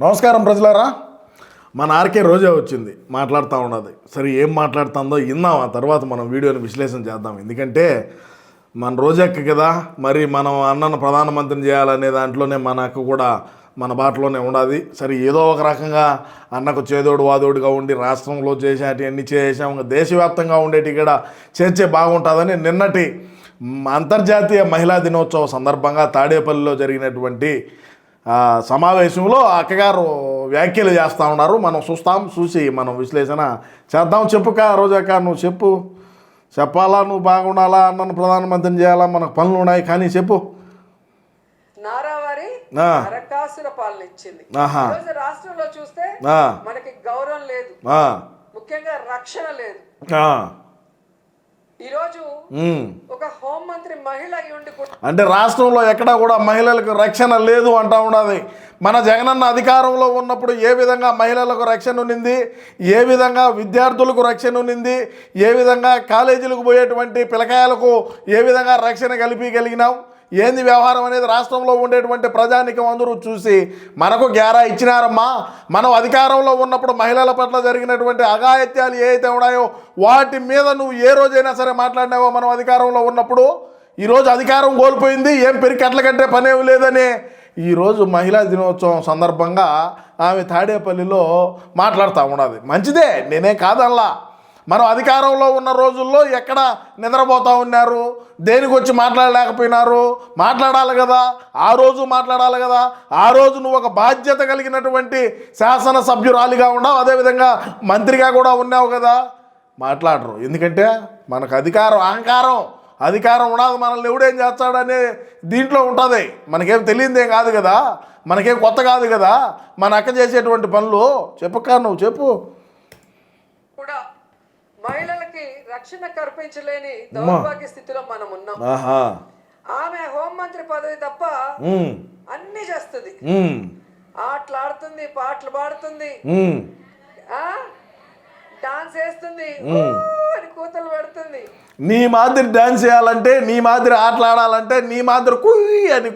నమస్కారం ప్రజలారా. మన ఆర్కే రోజా వచ్చింది, మాట్లాడుతూ ఉన్నది. సరే ఏం మాట్లాడుతుందో విందాం, ఆ తర్వాత మనం వీడియోని విశ్లేషణ చేద్దాం. ఎందుకంటే మన రోజాకి కదా మరి మనం అన్నను ప్రధానమంత్రిని చేయాలనే దాంట్లోనే మనకు కూడా మన బాటలోనే ఉండాలి. సరే ఏదో ఒక రకంగా అన్నకు చేదోడు వాదోడుగా ఉండి రాష్ట్రంలో చేసేటి అన్నీ చేసాం, దేశవ్యాప్తంగా ఉండేటి కూడా చేర్చే బాగుంటుందని నిన్నటి అంతర్జాతీయ మహిళా దినోత్సవ సందర్భంగా తాడేపల్లిలో జరిగినటువంటి సమావేశంలో అక్కగారు వ్యాఖ్యలు చేస్తూ ఉన్నారు. మనం చూసి మనం విశ్లేషణ చేద్దాం. చెప్పుక రోజాక, నువ్వు చెప్పాలా, నువ్వు బాగుండాలా, అన్నను ప్రధానమంత్రిని చేయాలా, మనకు పనులు ఉన్నాయి, కానీ చెప్పు. నారావారి అరకాసుల పాలన ఇచ్చింది. రాష్ట్రంలో చూస్తే మనకి గౌరవం లేదు, ముఖ్యంగా రక్షణ లేదు. ఈరోజు ఒక హోంమంత్రి మహిళ అంటే రాష్ట్రంలో ఎక్కడా కూడా మహిళలకు రక్షణ లేదు అంటా ఉన్నది. మన జగనన్న అధికారంలో ఉన్నప్పుడు ఏ విధంగా మహిళలకు రక్షణ ఉన్నింది, ఏ విధంగా విద్యార్థులకు రక్షణ ఉన్నింది, ఏ విధంగా కాలేజీలకు పోయేటువంటి పిల్లకాయలకు ఏ విధంగా రక్షణ కలిపగలిగినాం, ఏంది వ్యవహారం అనేది రాష్ట్రంలో ఉండేటువంటి ప్రజానికం అందరూ చూసి మనకు గ్యారా ఇచ్చినారమ్మా. మనం అధికారంలో ఉన్నప్పుడు మహిళల పట్ల జరిగినటువంటి అఘాయిత్యాలు ఏవైతే ఉన్నాయో వాటి మీద నువ్వు ఏ రోజైనా సరే మాట్లాడినావో మనం అధికారంలో ఉన్నప్పుడు. ఈరోజు అధికారం కోల్పోయింది, ఏం పెరికట్ల కంటే పనేమి లేదని ఈరోజు మహిళా దినోత్సవం సందర్భంగా ఆమె తాడేపల్లిలో మాట్లాడుతూ ఉన్నది. మంచిదే, నేనే కాదల్లా. మనం అధికారంలో ఉన్న రోజుల్లో ఎక్కడ నిద్రపోతూ ఉన్నారు, దేనికి వచ్చి మాట్లాడలేకపోయినారు, మాట్లాడాలి కదా, ఆ రోజు మాట్లాడాలి కదా. ఆ రోజు నువ్వు ఒక బాధ్యత కలిగినటువంటి శాసనసభ్యురాలిగా ఉన్నావు, అదేవిధంగా మంత్రిగా కూడా ఉన్నావు కదా. మాట్లాడరు, ఎందుకంటే మనకు అధికారం ఉండదు, మనల్ని ఎవడేం చేస్తాడనే దీంట్లో ఉంటుంది. మనకేం తెలియదేం కాదు కదా, మనకేం కొత్త కాదు కదా మన అక్క చేసేటువంటి పనులు. నువ్వు చెప్పు. కూడా మహిళలకి రక్షణ కల్పించలేని దౌర్భాగ్య స్థితిలో మనం ఉన్నాం. ఆమె హోంమంత్రి పదవి తప్ప అన్ని చేస్తుంది, ఆటలాడుతుంది, పాటలు పాడుతుంది, డాన్స్ వేస్తుంది, కూతలు పెడుతుంది. నీ మాదిరి డాన్స్ చేయాలంటే, నీ మాదిరి ఆటలాడాలంటే, నీ మాదిరి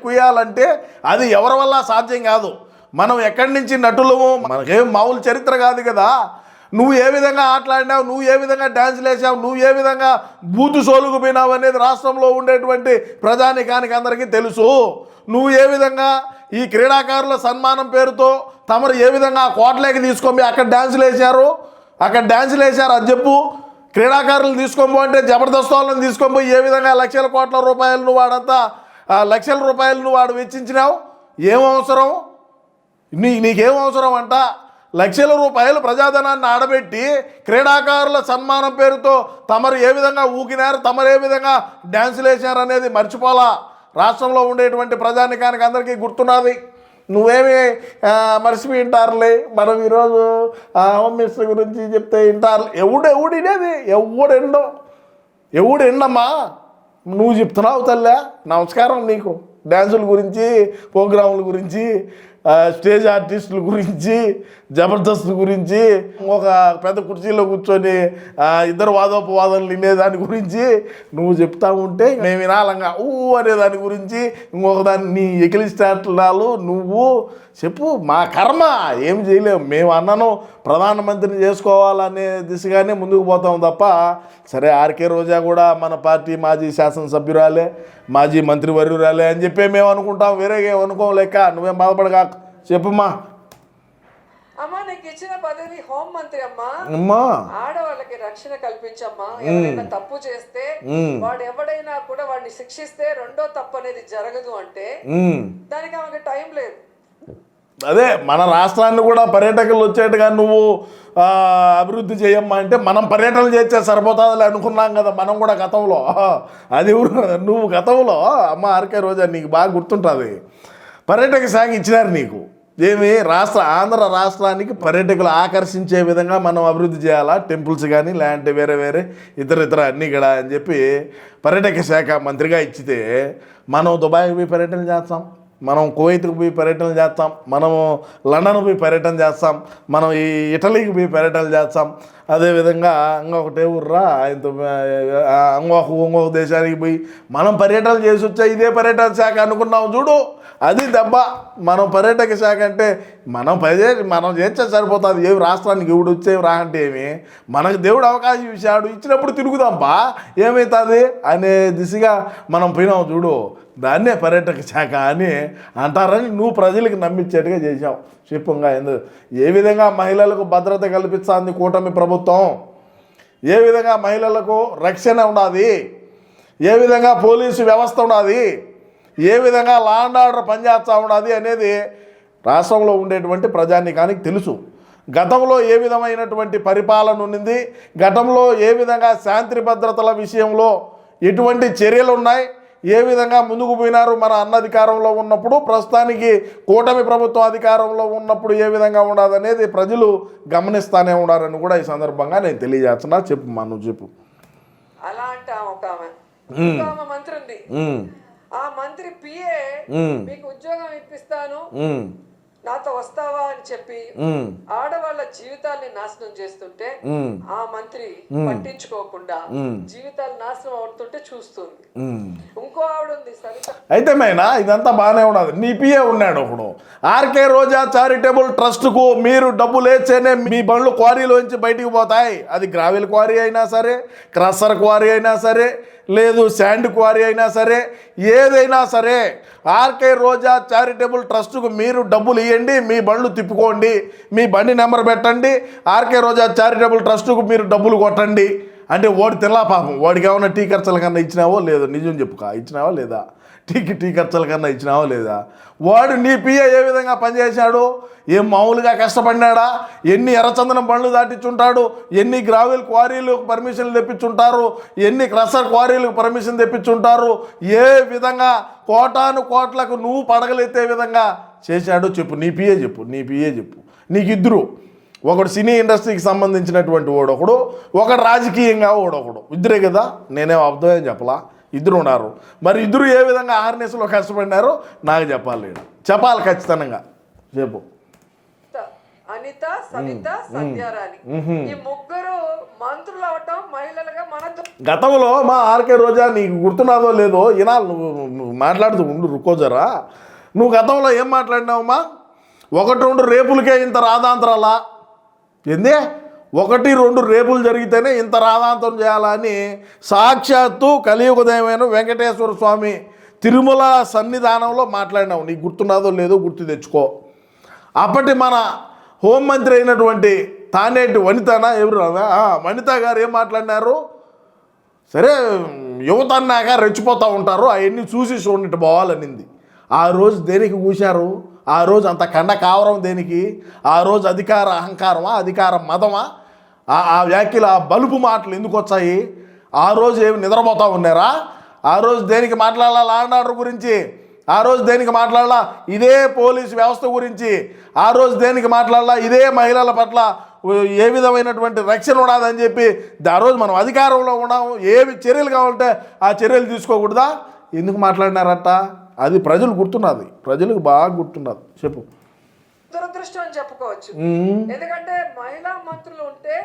కుయ్యాలంటే అది ఎవరి వల్ల సాధ్యం కాదు. మనం ఎక్కడి నుంచి నటులము, మనకేం మామూలు చరిత్ర కాదు కదా. నువ్వు ఏ విధంగా ఆటలాడినావు, నువ్వు ఏ విధంగా డాన్సులు వేసావు, నువ్వు ఏ విధంగా బూతు సోలుకు పోయినావు అనేది రాష్ట్రంలో ఉండేటువంటి ప్రజానికానికి అందరికీ తెలుసు. నువ్వు ఏ విధంగా ఈ క్రీడాకారుల సన్మానం పేరుతో తమరు ఏ విధంగా ఆ కోటలోకి తీసుకొని అక్కడ డాన్సులు వేశారు అది చెప్పు. క్రీడాకారులు తీసుకొని పోంటే జబర్దస్త్ వాళ్ళని తీసుకొని పోయి ఏ విధంగా లక్షల కోట్ల రూపాయలు నువ్వు లక్షల రూపాయలు నువ్వు వాడు వెచ్చించినావు. ఏం అవసరం నీకేం అవసరం అంట? లక్షల రూపాయలు ప్రజాధనాన్ని ఆడబెట్టి క్రీడాకారుల సన్మానం పేరుతో తమరు ఏ విధంగా ఊకినారు, తమరు ఏ విధంగా డ్యాన్సులు వేసారు అనేది మర్చిపోలా. రాష్ట్రంలో ఉండేటువంటి ప్రజానికానికి అందరికీ గుర్తున్నది. నువ్వేమి మర్చిపోయి వింటారులే. మనం ఈరోజు హోమ్ మినిస్టర్ గురించి చెప్తే వింటారు. ఎవడెండది, ఎవడెండమ్మా నువ్వు చెప్తున్నావు తల్లా. నమస్కారం నీకు. డ్యాన్సుల గురించి, ప్రోగ్రాముల గురించి, స్టేజ్ ఆర్టిస్టుల గురించి, జబర్దస్త్ గురించి, ఒక పెద్ద కుర్చీలో కూర్చొని ఇద్దరు వాదోపవాదనలు వినేదాని గురించి నువ్వు చెప్తా ఉంటే మేము వినాలంగా అనే దాని గురించి ఇంకొక దాన్ని నీ ఎకిలిస్టాటలాలు నువ్వు చెప్పు. మా కర్మ, ఏం చేయలేము. మేము అన్నను ప్రధానమంత్రిని చేసుకోవాలనే దిశగానే ముందుకు పోతాం తప్ప. సరే ఆర్కే రోజా కూడా మన పార్టీ మాజీ శాసనసభ్యురాలే, మాజీ మంత్రివర్యురాలే అని చెప్పి మేము అనుకుంటాం, వేరేగా అనుకోలేక. నువ్వేం బాధపడగా చెప్పుమ్మా. అమ్మా, నీకు ఇచ్చిన పదవి హోంమంత్రి అమ్మా. ఆడవాళ్ళకి రక్షణ కల్పించమ్మా. ఎవరైనా తప్పు చేస్తే వాడు ఎవడైనా కూడా వాడిని శిక్షిస్తే రెండో తప్పు అనేది జరగదు అంటే దానికి ఆమెకు టైం లేదు. అదే మన రాష్ట్రాన్ని కూడా పర్యాటకులు వచ్చేట్టుగా నువ్వు అభివృద్ధి చేయమ్మా అంటే మనం పర్యటనలు చేస్తే సరిపోతుందిలే అనుకున్నాం కదా మనం కూడా గతంలో. అది నువ్వు గతంలో అమ్మ ఆర్కే రోజా నీకు బాగా గుర్తుంటుంది, పర్యాటక శాఖ ఇచ్చినారు నీకు. ఏమి ఆంధ్ర రాష్ట్రానికి పర్యాటకులు ఆకర్షించే విధంగా మనం అభివృద్ధి చేయాలా, టెంపుల్స్ కానీ లేదంటే వేరే ఇతర అన్నీ కూడా అని చెప్పి పర్యాటక శాఖ మంత్రిగా ఇచ్చితే మనం దుబాయ్కి పోయి పర్యటన చేస్తాం, మనం కువైత్కి పోయి పర్యటనలు చేస్తాం, మనము లండన్కి పోయి పర్యటన చేస్తాం, మనం ఈ ఇటలీకి పోయి పర్యటనలు చేస్తాం. అదేవిధంగా ఇంకొకటే ఊర్రా ఆయనతో ఇంకొక దేశానికి పోయి మనం పర్యటనలు చేసి వచ్చా. ఇదే పర్యటన శాఖ అనుకున్నాం చూడు. అది దెబ్బ. మనం పర్యాటక శాఖ అంటే మనం చేస్తే సరిపోతుంది. ఏమి రాష్ట్రానికి ఎవడు వచ్చేవి రా అంటే ఏమి, మనకు దేవుడు అవకాశం ఇచ్చాడు, ఇచ్చినప్పుడు తిరుగుదాంపా ఏమవుతుంది అనే దిశగా మనం పోయినాం చూడు. దాన్నే పర్యాటక శాఖ అని అంటారని నువ్వు ప్రజలకు నమ్మించేట్టుగా చేశావు. చెప్పంగా ఏ విధంగా మహిళలకు భద్రత కల్పిస్తుంది కూటమి ప్రభుత్వం, ఏ విధంగా మహిళలకు రక్షణ ఉన్నది, ఏ విధంగా పోలీసు వ్యవస్థ ఉన్నది, ఏ విధంగా లా అండ్ ఆర్డర్ పనిచేస్తూ ఉన్నది అనేది రాష్ట్రంలో ఉండేటువంటి ప్రజానీకానికి తెలుసు. గతంలో ఏ విధమైనటువంటి పరిపాలన ఉన్నది, గతంలో ఏ విధంగా శాంతి భద్రతల విషయంలో ఎటువంటి చర్యలు ఉన్నాయి, ఏ విధంగా ముందుకు పోయినారు మన అధికారంలో ఉన్నప్పుడు, ప్రస్తుతానికి కూటమి ప్రభుత్వం అధికారంలో ఉన్నప్పుడు ఏ విధంగా ఉండదు అనేది ప్రజలు గమనిస్తూనే ఉన్నారని కూడా ఈ సందర్భంగా నేను తెలియజేస్తున్నా. చెప్పు మా, నువ్వు చెప్పు. అలా అంటే ఒక ఆమె మంత్రి ఉంది, ఆ మంత్రి పిఏ మీకు ఉద్యోగం ఇప్పిస్తాను నాతో వస్తావా అని చెప్పి ఆడవాళ్ళ జీవితాల్ని నాశనం చేస్తుంటే ఆ మంత్రి పట్టించుకోకుండా జీవితాలు నాశనం అవుతుంటే చూస్తుంది. ఇంకో ఆవిడ ఉంది సరిత. అయితే మైనా ఇదంతా బాగానే ఉన్నది. నీ పిఏ ఉన్నాడు ఒకడు, ఆర్కే రోజా చారిటబుల్ ట్రస్ట్కు మీరు డబ్బులు వేస్తేనే మీ బండ్లు క్వారీలోంచి బయటికి పోతాయి. అది గ్రావెల్ క్వారీ అయినా సరే, క్రషర్ క్వారీ అయినా సరే, లేదు శాండ్ క్వారీ అయినా సరే, ఏదైనా సరే ఆర్కే రోజా చారిటబుల్ ట్రస్ట్కు మీరు డబ్బులు ఇవ్వండి, మీ బండ్లు తిప్పుకోండి, మీ బండి నెంబర్ పెట్టండి, ఆర్కే రోజా చారిటబుల్ ట్రస్ట్కు మీరు డబ్బులు కొట్టండి అంటే ఓడి తెల్లా పాపం. వాడికి ఏమన్నా టీ ఖర్చుల కన్నా ఇచ్చినావో లేదో నిజం చెప్పుకా, ఇచ్చినావా లేదా? టీ ఖర్చుల కన్నా ఇచ్చినావా లేదా? వాడు నీ పిఏ ఏ విధంగా పనిచేశాడు, ఏం మామూలుగా కష్టపడినాడా, ఎన్ని ఎర్రచందనం బండ్లు దాటించుంటాడు, ఎన్ని గ్రావెల్ క్వారీలకు పర్మిషన్లు తెప్పించుంటారు, ఎన్ని క్రషర్ క్వారీలకు పర్మిషన్ తెప్పించుంటారు, ఏ విధంగా కోటాను కోట్లకు నువ్వు పడగలెత్తే విధంగా చేశాడు చెప్పు. నీ పిఏ చెప్పు. నీకు ఇద్దరు, ఒకడు సినీ ఇండస్ట్రీకి సంబంధించినటువంటి ఒకడు రాజకీయంగా ఒకడు, ఇద్దరే కదా, నేనేం అర్థమేం చెప్పలా, ఇద్దరు ఉన్నారు. మరి ఇద్దరు ఏ విధంగా ఆర్ఎన్ఎస్లో కష్టపడినారో నాకు చెప్పాలి ఖచ్చితంగా. చెప్పు. అనిత, సవిత, సంధ్యారాణి ఈ ముగ్గురు మంత్రులు అవటం మహిళలుగా మన గతంలో మా ఆర్కే రోజా నీకు గుర్తున్నదో లేదో ఈనాలు నువ్వు మాట్లాడుతూ ఉండు రుకోజరా. నువ్వు గతంలో ఏం మాట్లాడినావమ్మా? 1-2 రేపులకే ఇంత రాధాంతరాలా ఏందే? 1-2 రేపులు జరిగితేనే ఇంత రాధాంతం చేయాలని సాక్షాత్తు కలియుగదైన వెంకటేశ్వర స్వామి తిరుమల సన్నిధానంలో మాట్లాడినావు. నీకు గుర్తున్నదో లేదో గుర్తు తెచ్చుకో. అప్పటి మన హోంమంత్రి అయినటువంటి తానేటి వనితనా ఎవరు వనిత గారు ఏం మాట్లాడినారు? సరే యువత అన్నాక రెచ్చిపోతూ ఉంటారు, అవన్నీ చూసి చూడనిట్టు పోవాలనింది. ఆ రోజు దేనికి కూశారు? ఆ రోజు అంత కండ కావరం దేనికి? ఆ రోజు అధికార అహంకారమా, అధికార మదమా? ఆ వ్యాఖ్యలు, ఆ బలుపు మాటలు ఎందుకు వచ్చాయి? ఆ రోజు ఏమి నిద్రపోతూ ఉన్నారా? ఆ రోజు దేనికి మాట్లాడాలా? లా అండ్ ఆర్డర్ గురించి. ఆ రోజు దేనికి మాట్లాడాలా? ఇదే పోలీసు వ్యవస్థ గురించి. ఆ రోజు దేనికి మాట్లాడాలా? ఇదే మహిళల పట్ల ఏ విధమైనటువంటి రక్షణ ఉండదని చెప్పి ఆ రోజు మనం అధికారంలో ఉన్నాము, ఏవి చర్యలు కావాలంటే ఆ చర్యలు తీసుకోకూడదా? ఎందుకు మాట్లాడినారట? అది ప్రజలు గుర్తున్నది, ప్రజలకు బాగా గుర్తున్నది. చెప్పు. దురదృష్టం అని చెప్పుకోవచ్చు. ఎందుకంటే మహిళా మంత్రులు ఉంటే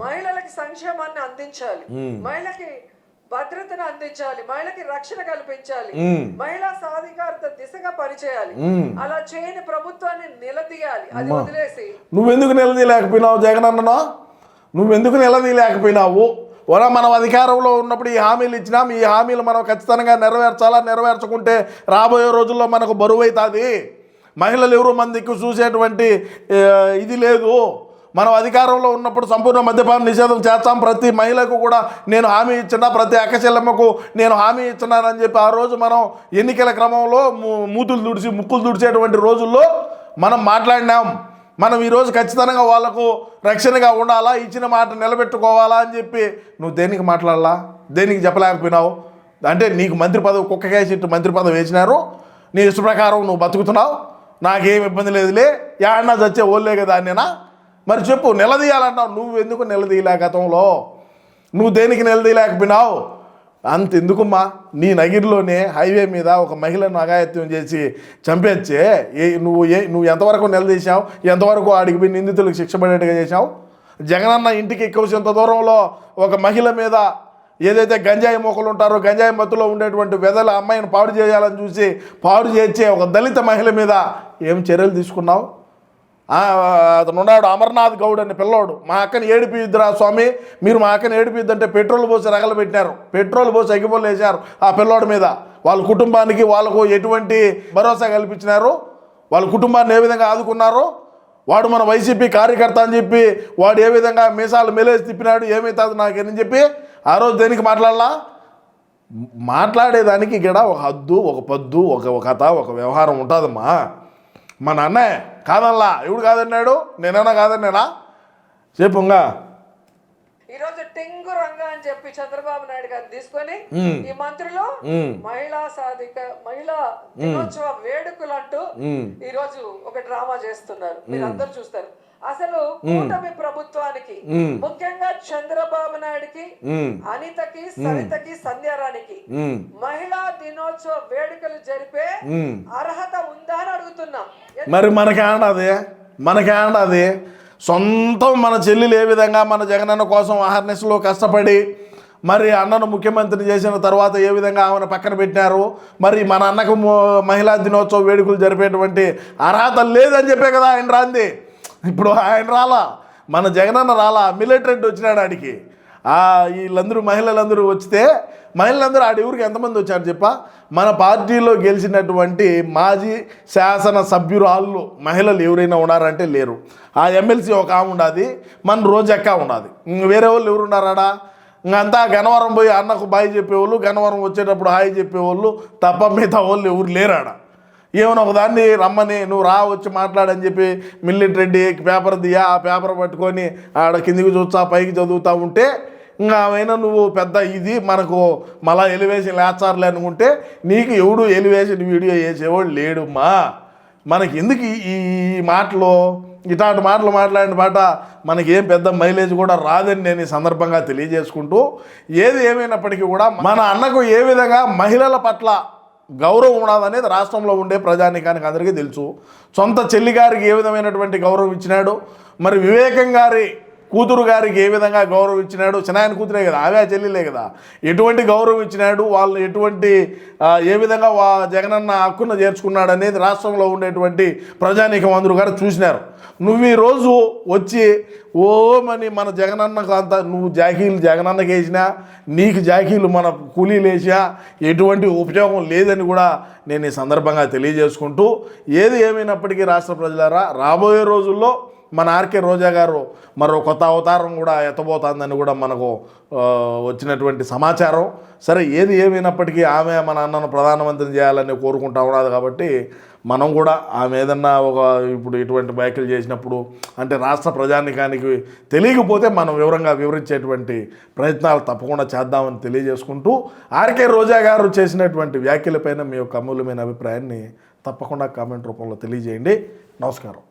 మహిళలకి సంక్షేమాన్ని అందించాలి, మహిళకి భద్రతను అందించాలి, మహిళకి రక్షణ కల్పించాలి, మహిళా సాధికారత దిశగా పనిచేయాలి. అలా చేయని ప్రభుత్వాన్ని నిలదీయాలి. అది వదిలేసి నువ్వెందుకు నిలదీయలేకపోయినావు? జగన్ అన్ననా నువ్వెందుకు నిలదీయలేకపోయినావు? మనం అధికారంలో ఉన్నప్పుడు ఈ హామీలు ఇచ్చినాం, ఈ హామీలు మనం ఖచ్చితంగా నెరవేర్చాలా. నెరవేర్చకుంటే రాబోయే రోజుల్లో మనకు బరువు అవుతుంది. మహిళలు ఎవరు మందికి చూసేటువంటి ఇది లేదు. మనం అధికారంలో ఉన్నప్పుడు సంపూర్ణ మద్యపాన నిషేధం చేస్తాం. ప్రతి మహిళకు కూడా నేను హామీ ఇచ్చినా, ప్రతి అక్కచెల్లెమ్మకు నేను హామీ ఇచ్చినానని చెప్పి ఆ రోజు మనం ఎన్నికల క్రమంలో ముక్కులు తుడిచేటువంటి రోజుల్లో మనం మాట్లాడినాం. మనం ఈరోజు ఖచ్చితంగా వాళ్లకు రక్షణగా ఉండాలా, ఇచ్చిన మాట నిలబెట్టుకోవాలా అని చెప్పి నువ్వు దేనికి మాట్లాడాలా? దేనికి చెప్పలేకపోయినావు? అంటే నీకు మంత్రి పదవి కుక్కకేసిట్టు మంత్రి పదవి వేసినారు, నీ ఇష్ట ప్రకారం నువ్వు బతుకుతున్నావు, నాకేం ఇబ్బంది లేదులే, యాడన్నా చచ్చే ఓళ్ళే కదా నేనా? మరి చెప్పు, నిలదీయాలంటావు. నువ్వు ఎందుకు నిలదీయలే? గతంలో నువ్వు దేనికి నిలదీయలేకపోయినావు? అంతెందుకుమ్మా, నీ నగిరిలోనే హైవే మీద ఒక మహిళను అఘాయత్యం చేసి చంపేచ్చే నువ్వు ఎంతవరకు నిలదీశావు? ఎంతవరకు ఆడికి పోయి నిందితులకు శిక్ష పడేట్టుగా చేశావు? జగనన్న ఇంటికి ఎక్కువ దూరంలో ఒక మహిళ మీద ఏదైతే గంజాయి మొక్కలు ఉంటారో గంజాయి మత్తులో ఉండేటువంటి వెదల అమ్మాయిని పాడు చేయాలని చూసి పాడు చేసే ఒక దళిత మహిళ మీద ఏం చర్యలు తీసుకున్నావు? అతను ఉన్నాడు అమర్నాథ్ గౌడ్ అనే పిల్లోడు, మా అక్కని ఏడిపిద్దురా స్వామి, మీరు మా అక్కని ఏడిపిద్దంటే పెట్రోల్ పోసి రగలబెట్టినారు, పెట్రోల్ పోసి అగ్గిపోలు వేశారు ఆ పిల్లోడి మీద. వాళ్ళ కుటుంబానికి వాళ్ళకు ఎటువంటి భరోసా కల్పించినారు, వాళ్ళ కుటుంబాన్ని ఏ విధంగా ఆదుకున్నారో. వాడు మన వైసీపీ కార్యకర్త అని చెప్పి వాడు ఏ విధంగా మీసాలు మెలేసి తిప్పినాడు, ఏమవుతుంది నాకేనని చెప్పి ఆ రోజు దేనికి మాట్లాడాలా? మాట్లాడేదానికి ఇక్కడ ఒక హద్దు, ఒక పద్దు, ఒక కథ, ఒక వ్యవహారం ఉంటుందమ్మా. మా నాన్నయ్య కాదల్లా, ఎవడు కాదన్నాడు? నేనేనా కాదన్నానా? చెప్పుగా ఈరోజు టింగు రంగా అని చెప్పి చంద్రబాబు నాయుడు గారిని తీసుకొని ఈ మంత్రులు మహిళా దినోత్సవ వేడుకలు అంటూ ఈ రోజు ఒక డ్రామా చేస్తున్నారు. మీరు అందరూ చూస్తారు. అసలు కూటమి ప్రభుత్వానికి, ముఖ్యంగా చంద్రబాబు నాయుడుకి, అనితకి, సరితకి, సంధ్యారానికి మహిళా దినోత్సవ వేడుకలు జరిపే అర్హత ఉందా అని అడుగుతున్నాం. మరి మనకేండది సొంతం మన చెల్లెలు ఏ విధంగా మన జగనన్న కోసం అహర్నిశలో కష్టపడి మరి అన్నను ముఖ్యమంత్రి చేసిన తర్వాత ఏ విధంగా ఆమెను పక్కన పెట్టారు. మరి మన అన్నకు మహిళా దినోత్సవ వేడుకలు జరిపేటువంటి అర్హత లేదని చెప్పే కదా ఆయన రాంది. ఇప్పుడు ఆయన రాలా, మన జగనన్న రాలా, మిలిటరీ వచ్చినాడు ఆడికి. వీళ్ళందరూ మహిళలందరూ వచ్చితే మహిళలందరూ ఆడి ఊరికి ఎంతమంది వచ్చారు చెప్ప? మన పార్టీలో గెలిచినటువంటి మాజీ శాసన సభ్యురాళ్ళు మహిళలు ఎవరైనా ఉన్నారంటే లేరు. ఆ ఎమ్మెల్సీ ఒక ఆమె ఉండాది, మన రోజక్క ఉండాది, వేరే వాళ్ళు ఎవరు ఉన్నారాడా? ఇంకంతా గన్నవరం పోయి అన్నకు బాయ్ చెప్పేవాళ్ళు, గన్నవరం వచ్చేటప్పుడు హాయ్ చెప్పేవాళ్ళు తప్ప మిగతా వాళ్ళు ఎవరు లేరాడ. ఏమైనా ఒకదాన్ని రమ్మని నువ్వు రా వచ్చి మాట్లాడని చెప్పి మిలిటరీ పేపర్ దియా, ఆ పేపర్ పట్టుకొని ఆడ కిందికి చూస్తా పైకి చదువుతూ ఉంటే ఇంకా ఆమెనా నువ్వు పెద్ద ఇది మనకు మళ్ళా ఎలివేషన్ లేచారులే అనుకుంటే నీకు ఎవడు ఎలివేషన్ వీడియో చేసేవాడు లేడుమ్మా. మనకి ఎందుకు ఈ మాటలు, ఇట్లాంటి మాటలు మాట్లాడిన పాట మనకి ఏం పెద్ద మైలేజ్ కూడా రాదని నేను ఈ సందర్భంగా తెలియజేసుకుంటూ, ఏది ఏమైనప్పటికీ కూడా మన అన్నకు ఏ విధంగా మహిళల పట్ల గౌరవం ఉన్నదనేది రాష్ట్రంలో ఉండే ప్రజానీకానికి అందరికీ తెలుసు. సొంత చెల్లి గారికి ఏ విధమైనటువంటి గౌరవం ఇచ్చినాడు, మరి వివేకం గారి కూతురు గారికి ఏ విధంగా గౌరవం ఇచ్చినాడు, చిన్నాయన కూతురే కదా, ఆవే చెల్లిలే కదా, ఎటువంటి గౌరవం ఇచ్చినాడు, వాళ్ళు ఎటువంటి ఏ విధంగా జగనన్న హక్కును చేర్చుకున్నాడు అనేది రాష్ట్రంలో ఉండేటువంటి ప్రజానీకం అందరూ గారు చూసినారు. నువ్వు ఈరోజు వచ్చి ఓమని మన జగనన్నకు అంత నువ్వు జాకీలు జగనన్నకి వేసినా, నీకు జాకీలు మన కూలీలు వేసినా ఎటువంటి ఉపయోగం లేదని కూడా నేను ఈ సందర్భంగా తెలియజేసుకుంటూ, ఏది ఏమైనప్పటికీ రాష్ట్ర ప్రజలారా రాబోయే రోజుల్లో మన ఆర్కే రోజా గారు మరో కొత్త అవతారం కూడా ఎత్తబోతుందని కూడా మనకు వచ్చినటువంటి సమాచారం. సరే ఏది ఏమైనప్పటికీ ఆమె మన అన్నను ప్రధానమంత్రిని చేయాలని కోరుకుంటా ఉన్నది కాబట్టి మనం కూడా ఆమె ఏదన్నా ఇప్పుడు ఇటువంటి వ్యాఖ్యలు చేసినప్పుడు అంటే రాష్ట్ర ప్రజానికానికి తెలియకపోతే మనం వివరించేటువంటి ప్రయత్నాలు తప్పకుండా చేద్దామని తెలియజేసుకుంటూ, ఆర్కే రోజా గారు చేసినటువంటి వ్యాఖ్యలపైన మీ యొక్క అమూల్యమైన అభిప్రాయాన్ని తప్పకుండా కామెంట్ రూపంలో తెలియజేయండి. నమస్కారం.